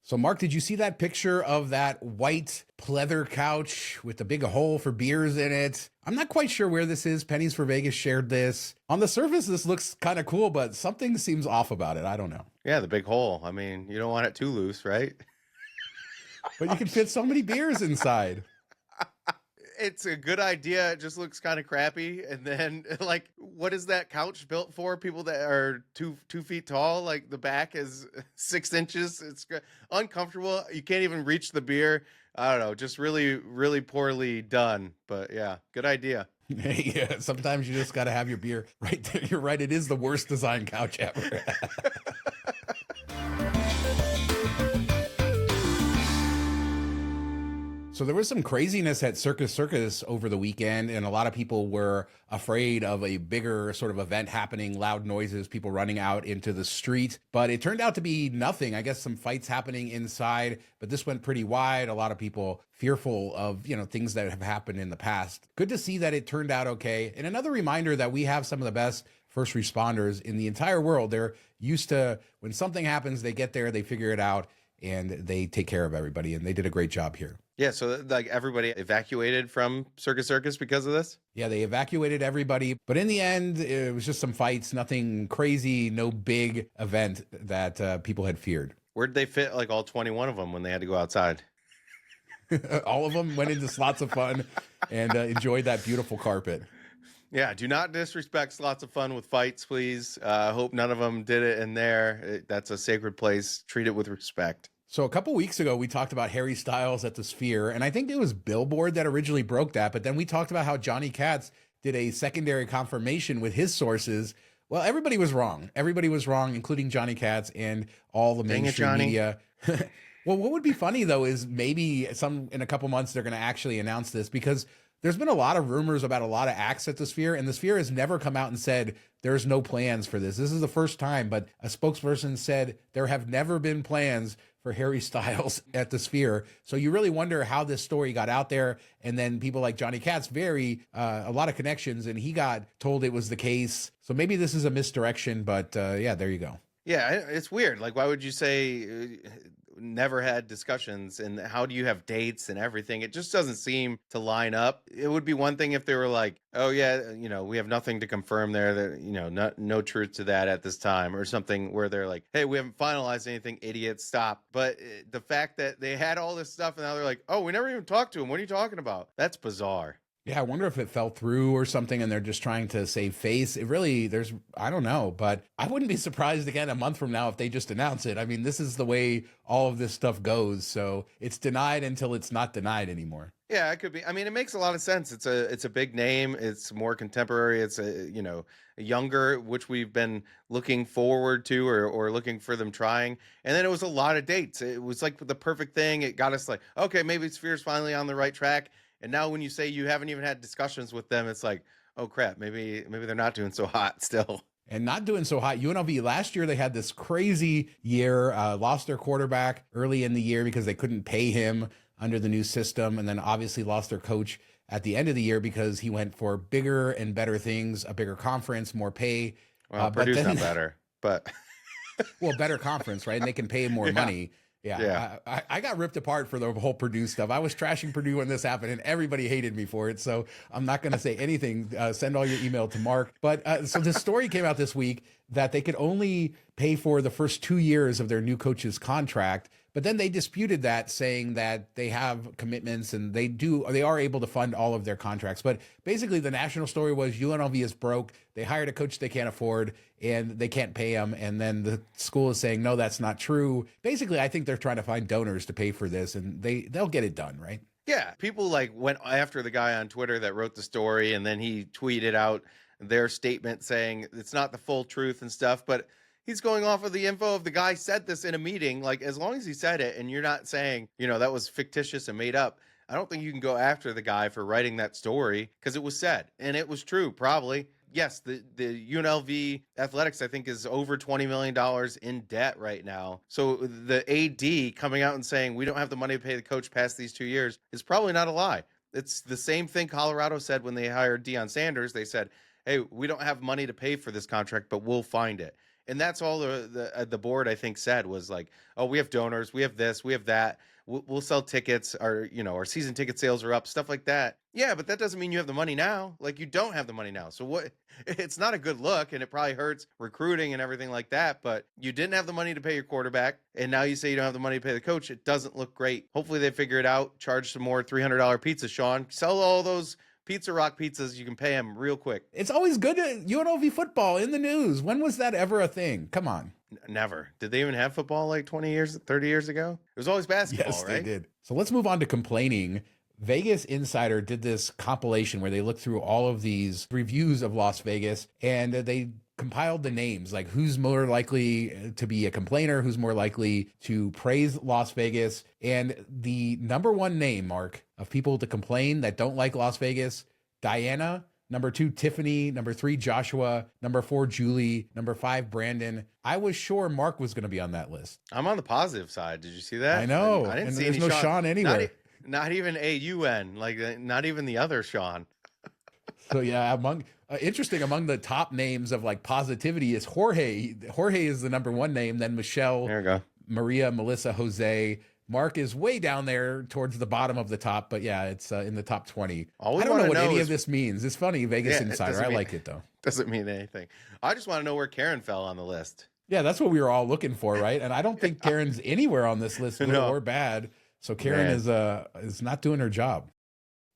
So, Mark, did you see that picture of that white pleather couch with the big hole for beers in it? I'm not quite sure where this is. Pennies for Vegas shared this. On the surface, this looks kind of cool, but something seems off about it. I don't know. Yeah, the big hole. I mean, you don't want it too loose, right? But you can fit so many beers inside. It's a good idea. It just looks kind of crappy. And then, like, what is that couch built for? People that are 2 feet tall. Like, the back is 6 inches. It's uncomfortable. You can't even reach the beer. I don't know. Just really, really poorly done. But yeah, good idea. Yeah, sometimes you just got to have your beer right there. You're right. It is the worst design couch ever. So there was some craziness at Circus over the weekend, and a lot of people were afraid of a bigger sort of event happening, loud noises, people running out into the street. But it turned out to be nothing. I guess some fights happening inside, but this went pretty wide. A lot of people fearful of, things that have happened in the past. Good to see that it turned out okay. And another reminder that we have some of the best first responders in the entire world. They're used to, when something happens, they get there, they figure it out, and they take care of everybody. And they did a great job here. Yeah, so like everybody evacuated from Circus because of this? Yeah, they evacuated everybody. But in the end, it was just some fights, nothing crazy, no big event that people had feared. Where'd they fit like all 21 of them when they had to go outside? All of them went into Slots of Fun and enjoyed that beautiful carpet. Yeah, do not disrespect Slots of Fun with fights, please. Hope none of them did it in there. That's a sacred place. Treat it with respect. So a couple weeks ago, we talked about Harry Styles at the Sphere, and I think it was Billboard that originally broke that. But then we talked about how Johnny Katz did a secondary confirmation with his sources. Well, everybody was wrong. Everybody was wrong, including Johnny Katz and all the mainstream media. Well, what would be funny, though, is maybe in a couple months, they're going to actually announce this, because there's been a lot of rumors about a lot of acts at the Sphere, and the Sphere has never come out and said there's no plans for this. This is the first time, but a spokesperson said there have never been plans for Harry Styles at the Sphere. So you really wonder how this story got out there. And then people like Johnny Katz, a lot of connections, and he got told it was the case. So maybe this is a misdirection, but yeah, there you go. Yeah, it's weird. Like, why would you say never had discussions, and how do you have dates and everything? It just doesn't seem to line up. It would be one thing if they were like, oh yeah, we have nothing to confirm there, that no truth to that at this time, or something where they're like, hey, we haven't finalized anything, idiots, stop. But the fact that they had all this stuff and now they're like, oh, we never even talked to him, what are you talking about? That's bizarre. Yeah, I wonder if it fell through or something and they're just trying to save face. I don't know, but I wouldn't be surprised again a month from now if they just announce it. I mean, this is the way all of this stuff goes. So it's denied until it's not denied anymore. Yeah, it could be. I mean, it makes a lot of sense. It's a big name. It's more contemporary. It's younger, which we've been looking forward to or looking for them trying. And then it was a lot of dates. It was like the perfect thing. It got us like, okay, maybe Sphere's finally on the right track. And now when you say you haven't even had discussions with them, it's like, oh crap, maybe they're not doing so hot still. And not doing so hot. UNLV, last year they had this crazy year, lost their quarterback early in the year because they couldn't pay him under the new system, and then obviously lost their coach at the end of the year because he went for bigger and better things, a bigger conference, more pay. Well, Purdue's not better, but... Well, better conference, right? And they can pay more money. Yeah. I got ripped apart for the whole Purdue stuff. I was trashing Purdue when this happened, and everybody hated me for it. So I'm not going to say anything. Send all your email to Mark. But so this story came out this week that they could only pay for the first 2 years of their new coach's contract. But then they disputed that, saying that they have commitments and they are able to fund all of their contracts. But basically the national story was UNLV is broke. They hired a coach they can't afford and they can't pay him. And then the school is saying, no, that's not true. Basically, I think they're trying to find donors to pay for this, and they'll get it done, right? Yeah. People went after the guy on Twitter that wrote the story, and then he tweeted out their statement saying it's not the full truth and stuff. But he's going off of the info of the guy said this in a meeting. Like, as long as he said it and you're not saying, that was fictitious and made up, I don't think you can go after the guy for writing that story, because it was said and it was true. Probably. Yes, the UNLV athletics, I think, is over $20 million in debt right now. So the AD coming out and saying we don't have the money to pay the coach past these 2 years is probably not a lie. It's the same thing Colorado said when they hired Deion Sanders. They said, hey, we don't have money to pay for this contract, but we'll find it. And that's all the board, I think, said was like, oh, we have donors, we have this, we have that. We'll sell tickets. Our season ticket sales are up, stuff like that. Yeah, but that doesn't mean you have the money now. Like, you don't have the money now. So what? It's not a good look, and it probably hurts recruiting and everything like that. But you didn't have the money to pay your quarterback, and now you say you don't have the money to pay the coach. It doesn't look great. Hopefully they figure it out. Charge some more $300 pizzas, Shawn. Sell all those Pizza Rock pizzas. You can pay them real quick. It's always good to UNLV football in the news. When was that ever a thing? Come on. Never. Did they even have football like 20 years, 30 years ago? It was always basketball, Yes, right? they did. So let's move on to complaining. Vegas Insider did this compilation where they looked through all of these reviews of Las Vegas, and they compiled the names, like who's more likely to be a complainer, who's more likely to praise Las Vegas. And the number one name, Mark, of people to complain that don't like Las Vegas, Diana. Number 2, Tiffany. Number 3, Joshua. Number 4, Julie. Number 5, Brandon. I was sure Mark was going to be on that list. I'm on the positive side. Did you see that? I know. I didn't and see there's any no Shawn anywhere. Not even A-U-N, like not even the other Shawn. So yeah, interesting, among the top names of like positivity is Jorge. Jorge is the number one name. Then Michelle, There we go. Maria, Melissa, Jose. Mark is way down there towards the bottom of the top, but yeah, it's in the top 20. All we I don't know wanna what know any is- of this means. It's funny, Vegas Yeah, it Insider. doesn't I mean- like it though. Doesn't mean anything. I just want to know where Karen fell on the list. Yeah, that's what we were all looking for, right? And I don't think Karen's anywhere on this list, good No. or bad. So Karen is not doing her job.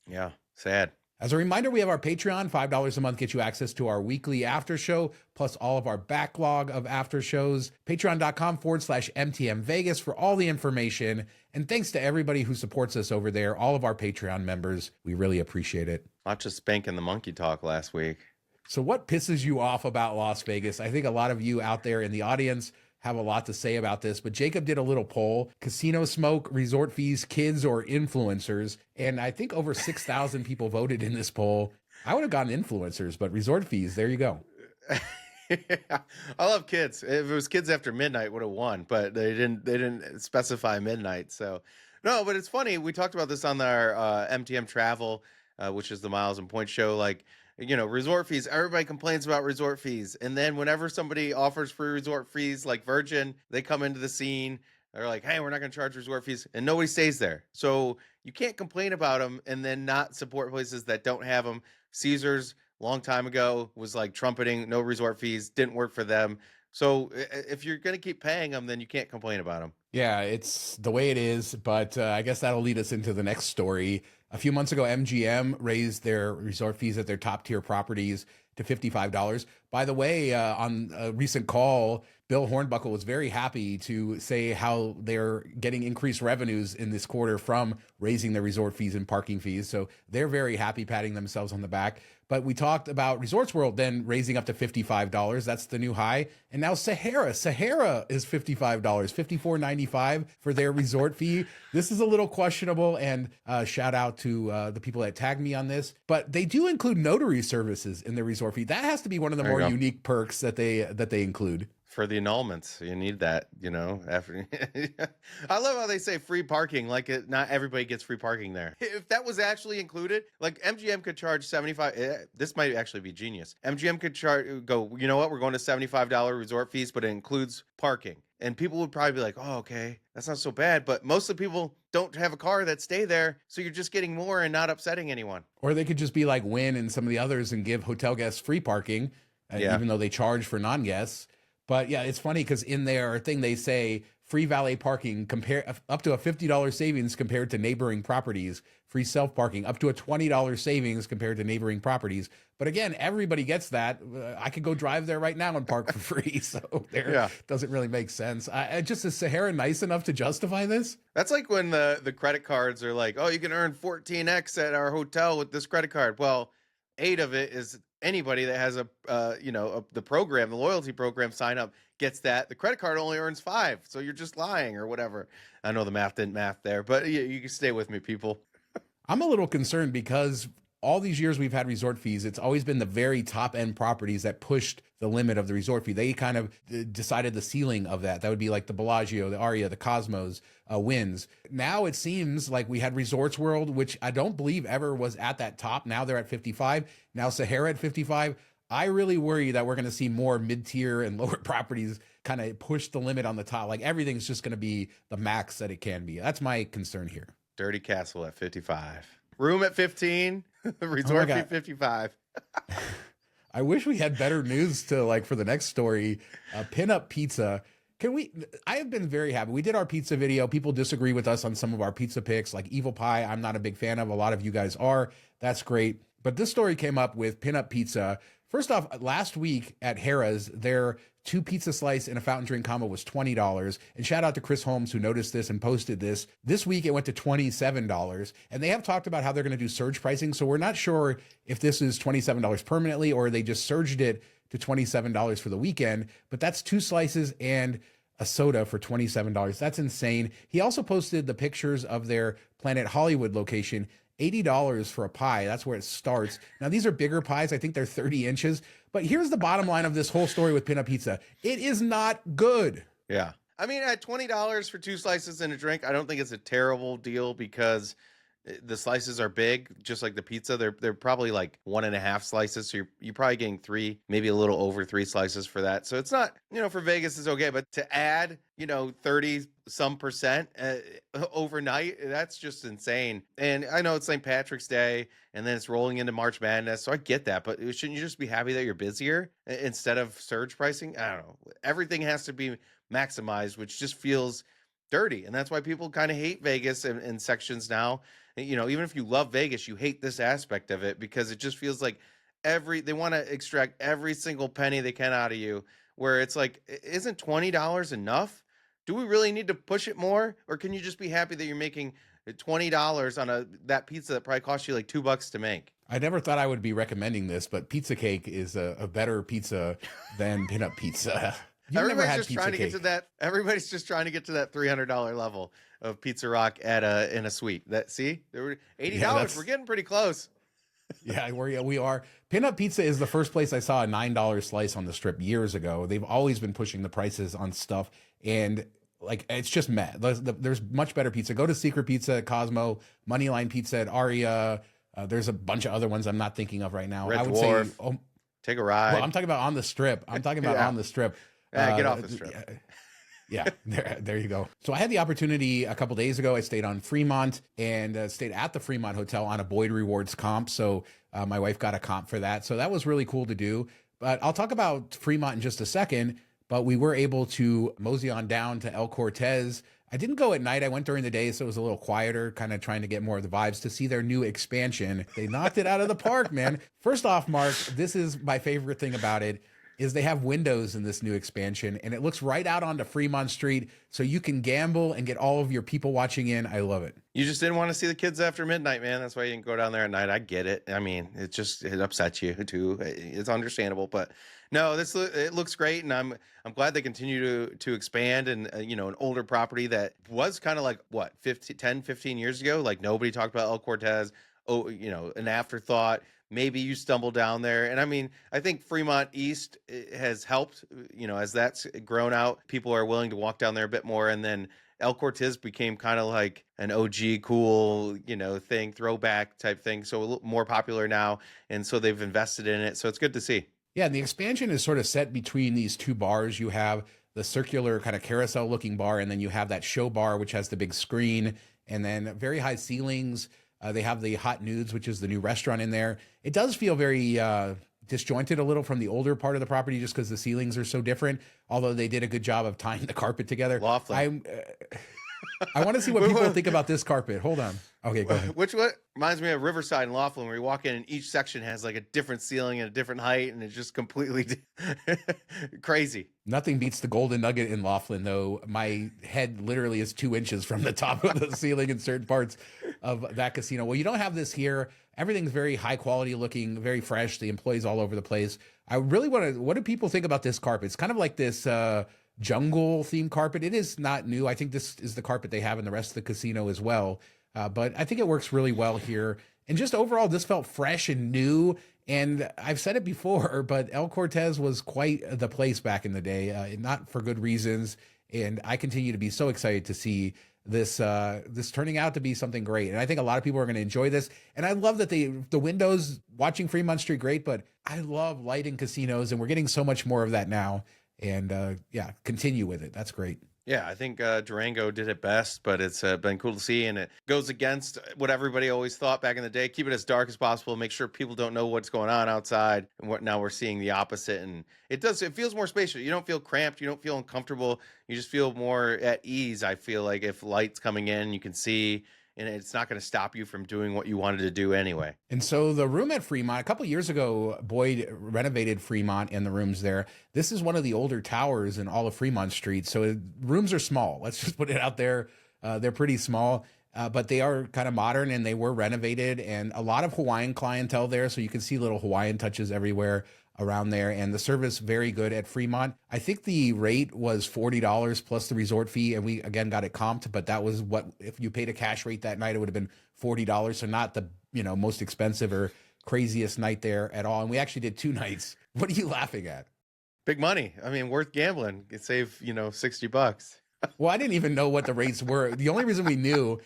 Yeah, sad. As a reminder, we have our Patreon. $5 a month gets you access to our weekly after show, plus all of our backlog of after shows. Patreon.com/MTM Vegas for all the information. And thanks to everybody who supports us over there, all of our Patreon members. We really appreciate it. Not just spanking the monkey talk last week. So what pisses you off about Las Vegas? I think a lot of you out there in the audience have a lot to say about this, but Jacob did a little poll: casino smoke, resort fees, kids, or influencers. And I think over 6,000 people voted in this poll. I would have gotten influencers, but resort fees, there you go. I love kids. If it was kids after midnight, would have won, but they didn't specify midnight. So no, but it's funny. We talked about this on our MTM Travel, which is the Miles and Point show. Like, resort fees. Everybody complains about resort fees, and then whenever somebody offers free resort fees, like Virgin, they come into the scene. They're like, "Hey, we're not going to charge resort fees," and nobody stays there. So you can't complain about them and then not support places that don't have them. Caesars, long time ago, was like trumpeting no resort fees, didn't work for them. So if you're going to keep paying them, then you can't complain about them. Yeah, it's the way it is, but I guess that'll lead us into the next story. A few months ago, MGM raised their resort fees at their top tier properties to $55. By the way, on a recent call, Bill Hornbuckle was very happy to say how they're getting increased revenues in this quarter from raising their resort fees and parking fees. So they're very happy, patting themselves on the back. But we talked about Resorts World then raising up to $55. That's the new high. And now Sahara is $55, $54.95 for their resort fee. This is a little questionable, and shout out to the people that tagged me on this. But they do include notary services in their resort fee. That has to be one of the There you more go. unique perks that they include. For the annulments, you need that, after. I love how they say free parking, like not everybody gets free parking there. If that was actually included, like MGM could charge 75. This might actually be genius. MGM could go, you know what, we're going to $75 resort fees, but it includes parking. And people would probably be like, oh, okay, that's not so bad. But most of the people don't have a car that stay there. So you're just getting more and not upsetting anyone. Or they could just be like Wynn and some of the others and give hotel guests free parking, even though they charge for non-guests. But yeah, it's funny because in their thing, they say free valet parking up to a $50 savings compared to neighboring properties, free self-parking up to a $20 savings compared to neighboring properties. But again, everybody gets that. I could go drive there right now and park for free. So doesn't really make sense. Is Sahara nice enough to justify this? That's like when the credit cards are like, oh, you can earn 14x at our hotel with this credit card. Well, 8 of it is anybody that has the program, the loyalty program sign up gets that. The credit card only earns 5. So you're just lying or whatever. I know the math didn't math there, but you can stay with me, people. I'm a little concerned because all these years we've had resort fees, it's always been the very top end properties that pushed the limit of the resort fee. They kind of decided the ceiling of that. That would be like the Bellagio, the Aria, the Cosmos, Winds. Now it seems like we had Resorts World, which I don't believe ever was at that top. Now they're at 55. Now Sahara at 55. I really worry that we're going to see more mid-tier and lower properties kind of push the limit on the top. Like everything's just going to be the max that it can be. That's my concern here. Dirty Castle at 55. Room at 15. Resort fee 55. I wish we had better news to like for the next story. Pinup Pizza. I have been very happy. We did our pizza video. People disagree with us on some of our pizza picks, like Evil Pie. I'm not a big fan of. A lot of you guys are. That's great. But this story came up with Pinup Pizza. First off, last week at Harrah's, their 2 pizza slice and a fountain drink combo was $20. And shout out to Chris Holmes who noticed this and posted this. This week it went to $27. And they have talked about how they're going to do surge pricing. So we're not sure if this is $27 permanently or they just surged it to $27 for the weekend. But that's 2 slices and a soda for $27. That's insane. He also posted the pictures of their Planet Hollywood location. $80 for a pie. That's where it starts. Now, these are bigger pies. I think they're 30 inches. But here's the bottom line of this whole story with Pinup Pizza. It is not good. Yeah. I mean, at $20 for 2 slices and a drink, I don't think it's a terrible deal because the slices are big, just like the pizza. They're probably like 1.5 slices. So you're probably getting 3, maybe a little over 3 slices for that. So it's not, for Vegas it's okay. But to add, 30 some percent overnight, that's just insane. And I know it's St. Patrick's Day and then it's rolling into March Madness. So I get that. But shouldn't you just be happy that you're busier instead of surge pricing? I don't know. Everything has to be maximized, which just feels dirty. And that's why people kind of hate Vegas in sections now. Even if you love Vegas, you hate this aspect of it because it just feels like they want to extract every single penny they can out of you, where it's like, isn't $20 enough? Do we really need to push it more? Or can you just be happy that you're making $20 on that pizza that probably cost you like $2 to make? I never thought I would be recommending this, but Pizza Cake is a better pizza than Pinup Pizza. Everybody's just trying to get to that. Everybody's just trying to get to that $300 level of Pizza Rock in a suite. There were $80. Yeah, we're getting pretty close. Yeah, we are. Pinup Pizza is the first place I saw a $9 slice on the Strip years ago. They've always been pushing the prices on stuff, and like it's just meh. There's much better pizza. Go to Secret Pizza at Cosmo, Moneyline Pizza at Aria. There's a bunch of other ones I'm not thinking of right now. Red I would Dwarf, say, take a ride. Well, I'm talking about on the Strip. On the Strip. Get off the Strip. Yeah, there you go. So I had the opportunity a couple days ago. I stayed on Fremont and stayed at the Fremont Hotel on a Boyd Rewards comp. So my wife got a comp for that. So that was really cool to do. But I'll talk about Fremont in just a second. But we were able to mosey on down to El Cortez. I didn't go at night. I went during the day, so it was a little quieter, kind of trying to get more of the vibes to see their new expansion. They knocked it out of the park, man. First off, Mark, this is my favorite thing about it. Is they have windows in this new expansion and it looks right out onto Fremont Street so you can gamble and get all of your people watching in. I love it. You just didn't want to see the kids after midnight, man. That's why you didn't go down there at night. I get it. I mean, it upsets you too. It's understandable, but no, it looks great. And I'm glad they continue to expand and, an older property that was kind of like 10, 15 years ago. Like nobody talked about El Cortez. Oh, an afterthought. Maybe you stumble down there. And I mean, I think Fremont East has helped, as that's grown out, people are willing to walk down there a bit more. And then El Cortez became kind of like an OG cool, thing, throwback type thing. So a little more popular now. And so they've invested in it. So it's good to see. Yeah. And the expansion is sort of set between these 2 bars. You have the circular kind of carousel looking bar, and then you have that show bar, which has the big screen and then very high ceilings. They have the Hot Nudes, which is the new restaurant in there. It does feel very disjointed a little from the older part of the property just because the ceilings are so different, although they did a good job of tying the carpet together. Laughlin. I want to see what people think about this carpet. Hold on. Okay, go ahead. Which reminds me of Riverside and Laughlin, where you walk in and each section has like a different ceiling and a different height, and it's just completely crazy. Nothing beats the Golden Nugget in Laughlin, though. My head literally is 2 inches from the top of the ceiling in certain parts of that casino. Well, you don't have this here. Everything's very high quality looking, very fresh. The employees all over the place. I really what do people think about this carpet? It's kind of like this jungle themed carpet. It is not new. I think this is the carpet they have in the rest of the casino as well. But I think it works really well here. And just overall, this felt fresh and new. And I've said it before, but El Cortez was quite the place back in the day, not for good reasons. And I continue to be so excited to see this turning out to be something great. And I think a lot of people are going to enjoy this. And I love that the windows watching Fremont Street, great, but I love lighting casinos, and we're getting so much more of that now. And yeah, continue with it. That's great. Yeah, I think Durango did it best, but it's been cool to see, and it goes against what everybody always thought back in the day. Keep it as dark as possible, make sure people don't know what's going on outside, and what now we're seeing the opposite, and it feels more spacious. You don't feel cramped, you don't feel uncomfortable, you just feel more at ease. I feel like if light's coming in, you can see, and it's not going to stop you from doing what you wanted to do anyway. And so the room at Fremont, a couple years ago, Boyd renovated Fremont and the rooms there. This is one of the older towers in all of Fremont Street. So rooms are small. Let's just put it out there. They're pretty small, but they are kind of modern, and they were renovated, and a lot of Hawaiian clientele there. So you can see little Hawaiian touches everywhere around there, and the service very good at Fremont. I think the rate was $40 plus the resort fee, and we again got it comped, but that was what, if you paid a cash rate that night, it would have been $40. So not the most expensive or craziest night there at all. And we actually did 2 nights. What are you laughing at? Big money. I mean, worth gambling. You save $60. Well, I didn't even know what the rates were. The only reason we knew,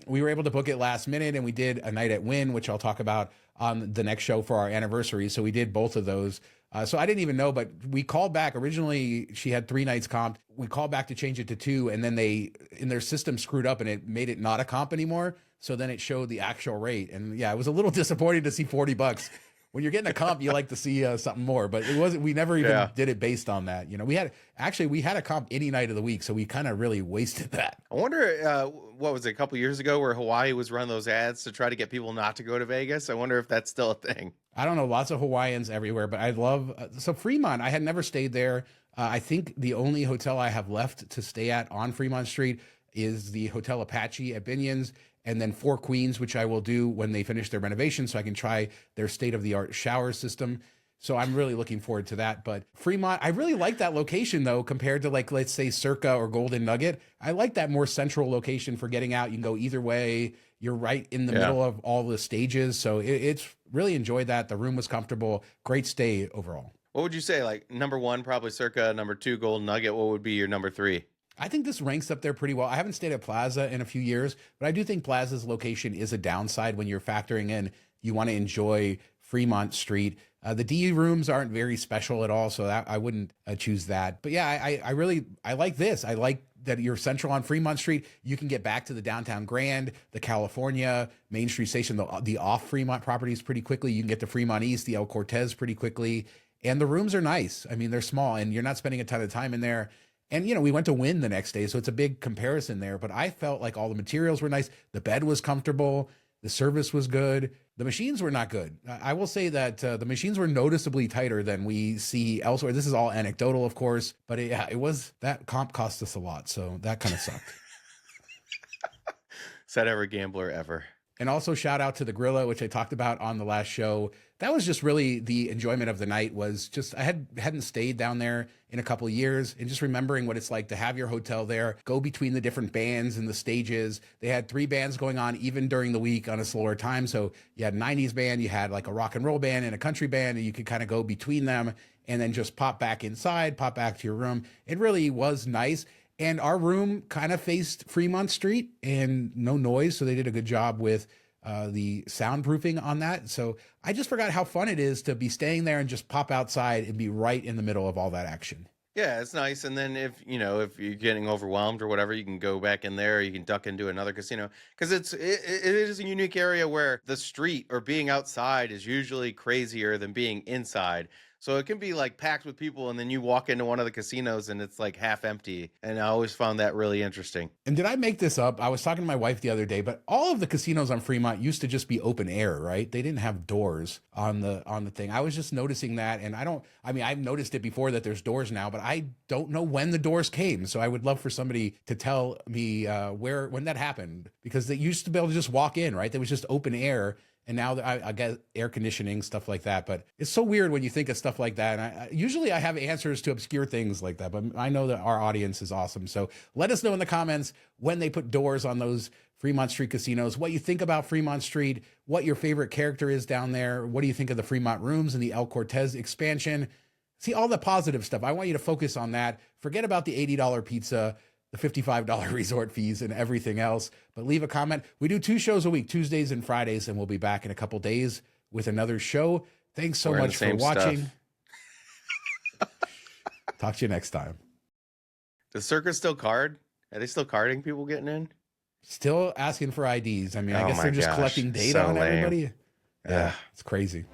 we were able to book it last minute, and we did a night at Wynn, which I'll talk about on the next show for our anniversary. So we did both of those. So I didn't even know, but we called back. Originally, she had 3 nights comped. We called back to change it to 2, and then they, in their system, screwed up, and it made it not a comp anymore. So then it showed the actual rate. And yeah, it was a little disappointing to see $40. When you're getting a comp, you like to see something more, but it wasn't. We never even did it based on that. We had a comp any night of the week, so we kind of really wasted that. I wonder, what was it, a couple years ago where Hawaii was running those ads to try to get people not to go to Vegas? I wonder if that's still a thing. I don't know. Lots of Hawaiians everywhere, but I love so Fremont. I had never stayed there. I think the only hotel I have left to stay at on Fremont Street is the Hotel Apache at Binion's, and then Four Queens, which I will do when they finish their renovation, so I can try their state-of-the-art shower system. So I'm really looking forward to that. But Fremont, I really like that location, though, compared to, like, let's say Circa or Golden Nugget. I like that more central location for getting out. You can go either way. You're right in the middle of all the stages. So it's really enjoyed that. The room was comfortable. Great stay overall. What would you say? Like, number 1, probably Circa. Number 2, Golden Nugget. What would be your number 3? I think this ranks up there pretty well. I haven't stayed at Plaza in a few years, but I do think Plaza's location is a downside when you're factoring in you want to enjoy Fremont Street. The D rooms aren't very special at all, so I wouldn't choose that. But yeah, I like this. I like that you're central on Fremont Street. You can get back to the downtown Grand, the California, Main Street Station, the off Fremont properties pretty quickly. You can get to Fremont East, the El Cortez pretty quickly. And the rooms are nice. I mean, they're small, and you're not spending a ton of time in there. And, we went to Wynn the next day, so it's a big comparison there. But I felt like all the materials were nice. The bed was comfortable. The service was good. The machines were not good. I will say that the machines were noticeably tighter than we see elsewhere. This is all anecdotal, of course. But it was, that comp cost us a lot. So that kind of sucked. Said every gambler ever. And also shout out to the Grilla, which I talked about on the last show. That was just really the enjoyment of the night. Was just, I hadn't stayed down there in a couple of years, and just remembering what it's like to have your hotel there, go between the different bands and the stages. They had 3 bands going on even during the week on a slower time. So you had a 90s band, you had like a rock and roll band and a country band, and you could kind of go between them and then just pop back inside, pop back to your room. It really was nice. And our room kind of faced Fremont Street and no noise. So they did a good job with the soundproofing on that. So I just forgot how fun it is to be staying there and just pop outside and be right in the middle of all that action. Yeah, it's nice. And then if you're getting overwhelmed or whatever, you can go back in there. You can duck into another casino, because it is a unique area where the street or being outside is usually crazier than being inside. So it can be like packed with people, and then you walk into one of the casinos and it's like half empty. And I always found that really interesting. And did I make this up? I was talking to my wife the other day, but all of the casinos on Fremont used to just be open air, right? They didn't have doors on the thing. I was just noticing that. And I've noticed it before that there's doors now, but I don't know when the doors came. So I would love for somebody to tell me when that happened, because they used to be able to just walk in, right? There was just open air. And now I get air conditioning, stuff like that. But it's so weird when you think of stuff like that. And usually I have answers to obscure things like that. But I know that our audience is awesome. So let us know in the comments when they put doors on those Fremont Street casinos, what you think about Fremont Street, what your favorite character is down there. What do you think of the Fremont rooms and the El Cortez expansion? See all the positive stuff. I want you to focus on that. Forget about the $80 pizza. the $55 resort fees and everything else. But leave a comment. We do 2 shows a week, Tuesdays and Fridays, and we'll be back in a couple days with another show. Thanks so much for watching. Talk to you next time. Does Circus still card? Are they still carding people getting in? Still asking for IDs. I mean, I guess they're just collecting data on everybody. Yeah, it's crazy.